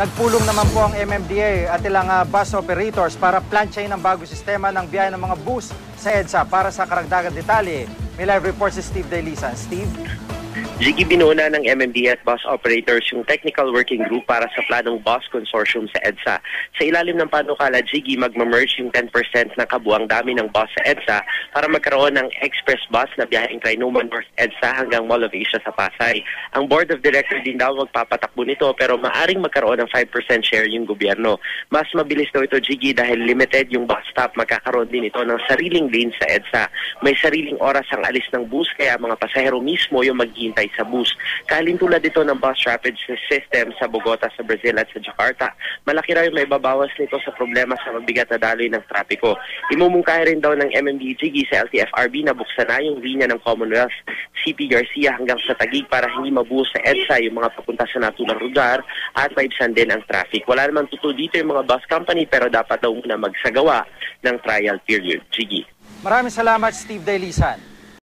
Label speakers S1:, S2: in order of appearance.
S1: Nagpulong naman po ang MMDA at ilang bus operators para planchain ang bagong sistema ng biyahe ng mga bus sa EDSA. Para sa karagdagang detalye, may live report si Steve Delisan. Steve?
S2: Jiggy, binuuna ng MMDA at bus operators yung technical working group para sa planong bus consortium sa EDSA. Sa ilalim ng panukala, Jiggy, magmamerge yung 10% ng kabuang dami ng bus sa EDSA para magkaroon ng express bus na biyaheng Trinoma North EDSA hanggang Mall of Asia sa Pasay. Ang board of directors din daw magpapatakbo nito pero maaring magkaroon ng 5% share yung gobyerno. Mas mabilis daw ito, Jiggy, dahil limited yung bus stop. Magkakaroon din ito ng sariling lane sa EDSA. May sariling oras ang alis ng bus kaya mga pasahero mismo yung maghihintay sa bus. Kalintulad ito ng bus rapid system sa Bogota, sa Brazil at sa Jakarta. Malaki raw yung may babawas nito sa problema sa mabigat na daloy ng trapiko. Imumungkahi rin daw ng MMDA sa LTFRB na buksan na yung linya ng Commonwealth CP Garcia hanggang sa Taguig para hindi mabuhos sa EDSA yung mga papunta sa natulang lugar at maibsan din ang traffic. Wala naman tuto dito yung mga bus company pero dapat daw muna magsagawa ng trial period. Jiggy.
S1: Maraming salamat, Steve Delisan.